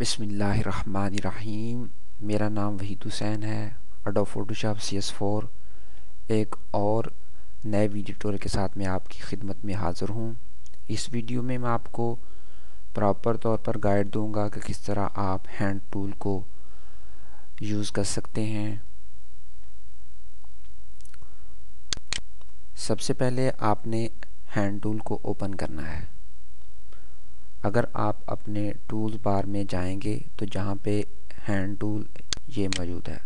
बिस्मिल्लाहिर्रहमानिर्रहीम। मेरा नाम वहीद हुसैन है। एडोब फोटोशॉप CS4 एक और नए वीडियो ट्यूटोरियल के साथ मैं आपकी खिदमत में हाज़िर हूँ। इस वीडियो में मैं आपको प्रॉपर तौर पर गाइड दूंगा कि किस तरह आप हैंड टूल को यूज़ कर सकते हैं। सबसे पहले आपने हैंड टूल को ओपन करना है। अगर आप अपने टूल्स बार में जाएंगे तो जहाँ पे हैंड टूल ये मौजूद है,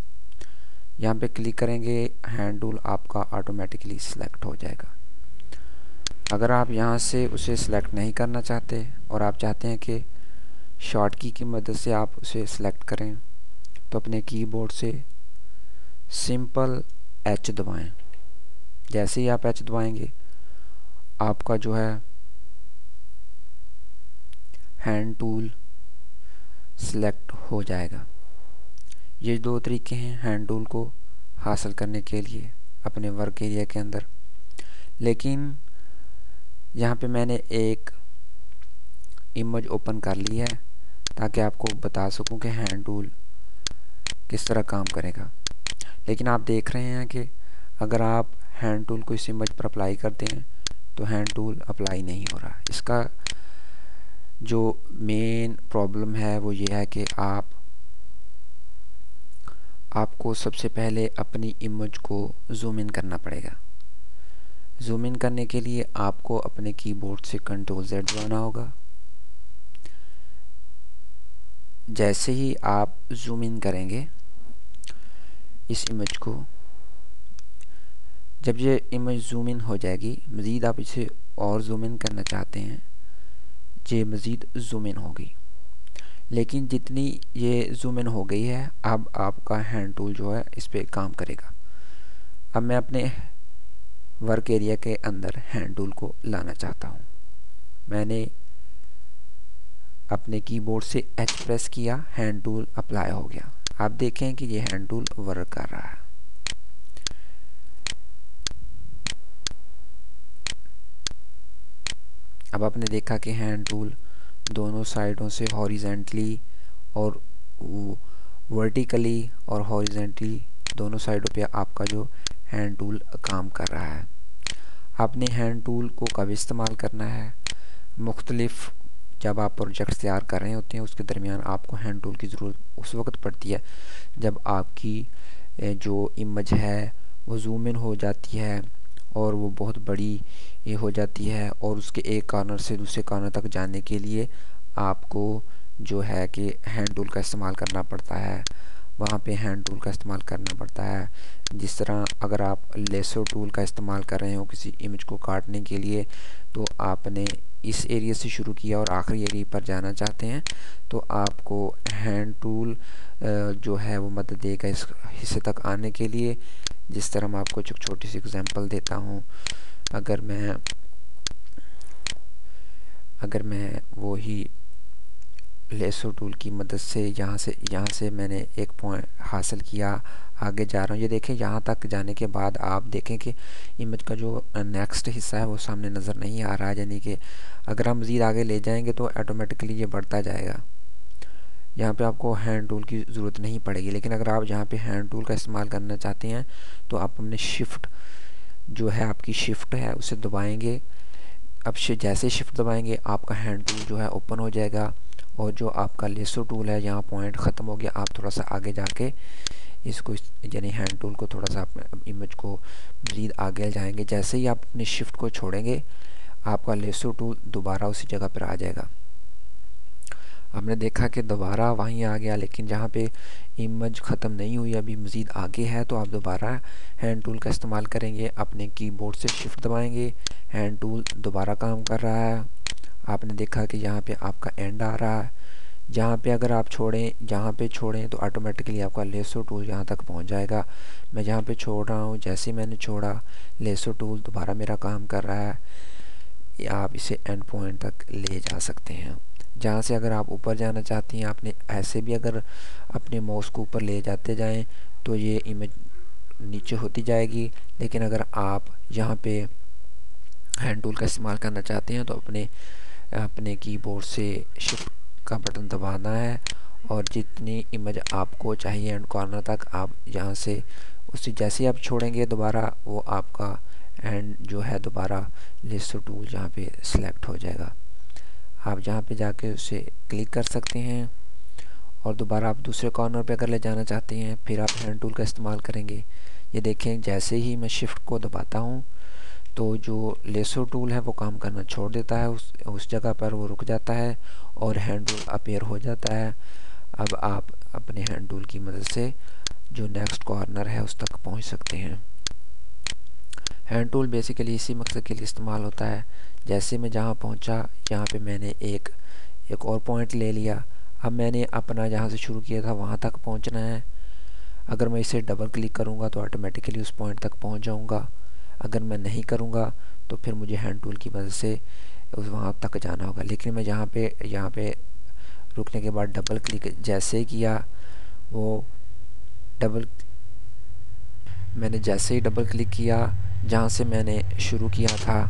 यहाँ पे क्लिक करेंगे, हैंड टूल आपका ऑटोमेटिकली सिलेक्ट हो जाएगा। अगर आप यहाँ से उसे सिलेक्ट नहीं करना चाहते और आप चाहते हैं कि शॉर्ट की मदद से आप उसे सिलेक्ट करें, तो अपने कीबोर्ड से सिंपल H दबाएं। जैसे ही आप H दबाएंगे आपका जो है हैंड टूल सिलेक्ट हो जाएगा। ये दो तरीके हैं हैंड टूल को हासिल करने के लिए अपने वर्क एरिया के अंदर। लेकिन यहाँ पे मैंने एक इमेज ओपन कर ली है ताकि आपको बता सकूं कि हैंड टूल किस तरह काम करेगा। लेकिन आप देख रहे हैं कि अगर आप हैंड टूल को इस इमेज पर अप्लाई करते हैं तो हैंड टूल अप्लाई नहीं हो रहा। इसका जो मेन प्रॉब्लम है वो ये है कि आपको सबसे पहले अपनी इमेज को जूम इन करना पड़ेगा। जूम इन करने के लिए आपको अपने कीबोर्ड से Ctrl Z दबाना होगा। जैसे ही आप जूम इन करेंगे इस इमेज को, जब ये इमेज जूम इन हो जाएगी, मज़ीद आप इसे और जूम इन करना चाहते हैं, ये मज़ीद जूम इन होगी। लेकिन जितनी ये जूम इन हो गई है, अब आपका हैंड टूल जो है इस पे काम करेगा। अब मैं अपने वर्क एरिया के अंदर हैंड टूल को लाना चाहता हूँ। मैंने अपने कीबोर्ड से H प्रेस किया, हैंड टूल अप्लाई हो गया। आप देखें कि ये हैंड टूल वर्क कर रहा है। अब आपने देखा कि हैंड टूल दोनों साइडों से हॉरिजेंटली और वर्टिकली और हॉरिजेंटली दोनों साइडों पे आपका जो हैंड टूल काम कर रहा है। आपने हैंड टूल को कब इस्तेमाल करना है? मुख्तलिफ जब आप प्रोजेक्ट्स तैयार कर रहे होते हैं उसके दरमियान आपको हैंड टूल की ज़रूरत उस वक्त पड़ती है जब आपकी जो इमेज है वो जूम इन हो जाती है और वो बहुत बड़ी ये हो जाती है, और उसके एक कॉर्नर से दूसरे कॉर्नर तक जाने के लिए आपको जो है कि हैंड टूल का इस्तेमाल करना पड़ता है। वहाँ पे हैंड टूल का इस्तेमाल करना पड़ता है। जिस तरह अगर आप लेसो टूल का इस्तेमाल कर रहे हो किसी इमेज को काटने के लिए, तो आपने इस एरिया से शुरू किया और आखिरी एरिया पर जाना चाहते हैं, तो आपको हैंड टूल जो है वो मदद देगा इस हिस्से तक आने के लिए। जिस तरह मैं आपको एक छोटी सी एग्जांपल देता हूँ। अगर मैं वही लेसो टूल की मदद से यहाँ से मैंने एक पॉइंट हासिल किया, आगे जा रहा हूँ। ये देखें, यहाँ तक जाने के बाद आप देखें कि इमेज का जो नेक्स्ट हिस्सा है वो सामने नज़र नहीं आ रहा है। यानी कि अगर हम मज़ीद आगे ले जाएंगे तो ऑटोमेटिकली ये बढ़ता जाएगा। यहाँ पे आपको हैंड टूल की ज़रूरत नहीं पड़ेगी। लेकिन अगर आप यहाँ पे हैंड टूल का इस्तेमाल करना चाहते हैं तो आप अपने शिफ्ट जो है, आपकी शिफ्ट है, उसे दबाएंगे। अब जैसे शिफ्ट दबाएंगे आपका हैंड टूल जो है ओपन हो जाएगा, और जो आपका लेसो टूल है यहाँ पॉइंट ख़त्म हो गया। आप थोड़ा सा आगे जाके इसको यानी हैंड टूल को थोड़ा सा अपने इमेज को मज़ीद आगे जाएंगे। जैसे ही आप अपनी शिफ्ट को छोड़ेंगे आपका लेसो टूल दोबारा उसी जगह पर आ जाएगा। हमने देखा कि दोबारा वहीं आ गया, लेकिन जहाँ पे इमेज ख़त्म नहीं हुई, अभी मज़ीद आगे है, तो आप दोबारा हैंड टूल का इस्तेमाल करेंगे। अपने कीबोर्ड से शिफ्ट दबाएंगे, हैंड टूल दोबारा काम कर रहा है। आपने देखा कि यहाँ पे आपका एंड आ रहा है। जहाँ पे अगर आप जहाँ पे छोड़ें तो ऑटोमेटिकली आपका लेसो टूल यहाँ तक पहुँच जाएगा। मैं जहाँ पे छोड़ रहा हूँ, जैसे मैंने छोड़ा, लेसो टूल दोबारा मेरा काम कर रहा है। आप इसे एंड पॉइंट तक ले जा सकते हैं। जहाँ से अगर आप ऊपर जाना चाहती हैं, आपने ऐसे भी अगर अपने माउस को ऊपर ले जाते जाएं तो ये इमेज नीचे होती जाएगी। लेकिन अगर आप यहाँ पे हैंड टूल का इस्तेमाल करना चाहते हैं तो अपने कीबोर्ड से शिफ्ट का बटन दबाना है और जितनी इमेज आपको चाहिए एंड कॉर्नर तक आप यहाँ से उसे जैसे ही आप छोड़ेंगे दोबारा वो आपका एंड जो है दोबारा लेसो टूल जहाँ पे सिलेक्ट हो जाएगा। आप जहाँ पे जाके उसे क्लिक कर सकते हैं और दोबारा आप दूसरे कॉर्नर पे अगर ले जाना चाहते हैं फिर आप हैंड टूल का इस्तेमाल करेंगे। ये देखें जैसे ही मैं शिफ्ट को दबाता हूँ तो जो लेसो टूल है वो काम करना छोड़ देता है, उस जगह पर वो रुक जाता है और हैंड टूल अपीयर हो जाता है। अब आप अपने हैंड टूल की मदद से जो नेक्स्ट कॉर्नर है उस तक पहुंच सकते हैं। हैंड टूल बेसिकली इसी मकसद के लिए इस्तेमाल होता है। जैसे मैं जहाँ पहुँचा यहाँ पे मैंने एक और पॉइंट ले लिया। अब मैंने अपना जहाँ से शुरू किया था वहाँ तक पहुँचना है। अगर मैं इसे डबल क्लिक करूँगा तो ऑटोमेटिकली उस पॉइंट तक पहुँच जाऊँगा। अगर मैं नहीं करूँगा तो फिर मुझे हैंड टूल की मदद से उस वहाँ तक जाना होगा। लेकिन मैं यहाँ पे रुकने के बाद डबल क्लिक जैसे किया वो डबल मैंने जैसे ही डबल क्लिक किया जहाँ से मैंने शुरू किया था,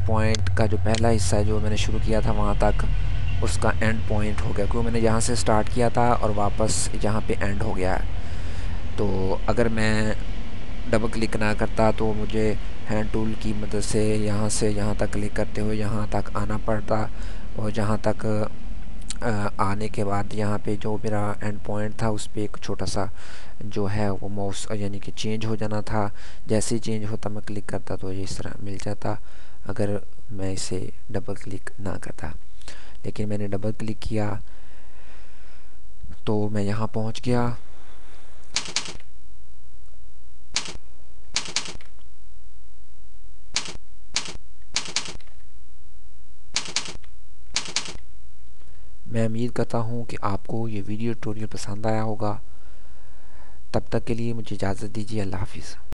पॉइंट का जो पहला हिस्सा है जो मैंने शुरू किया था वहाँ तक उसका एंड पॉइंट हो गया, क्योंकि मैंने यहाँ से स्टार्ट किया था और वापस यहाँ पे एंड हो गया। तो अगर मैं डबल क्लिक ना करता तो मुझे हैंड टूल की मदद से यहाँ तक क्लिक करते हुए यहाँ तक आना पड़ता और जहाँ तक आने के बाद यहाँ पे जो मेरा एंड पॉइंट था उस पर एक छोटा सा जो है वो माउस यानी कि चेंज हो जाना था। जैसे ही चेंज होता मैं क्लिक करता तो ये इस तरह मिल जाता अगर मैं इसे डबल क्लिक ना करता। लेकिन मैंने डबल क्लिक किया तो मैं यहाँ पहुँच गया। मैं उम्मीद करता हूँ कि आपको ये वीडियो ट्यूटोरियल पसंद आया होगा। तब तक के लिए मुझे इजाज़त दीजिए। अल्लाह हाफिज़।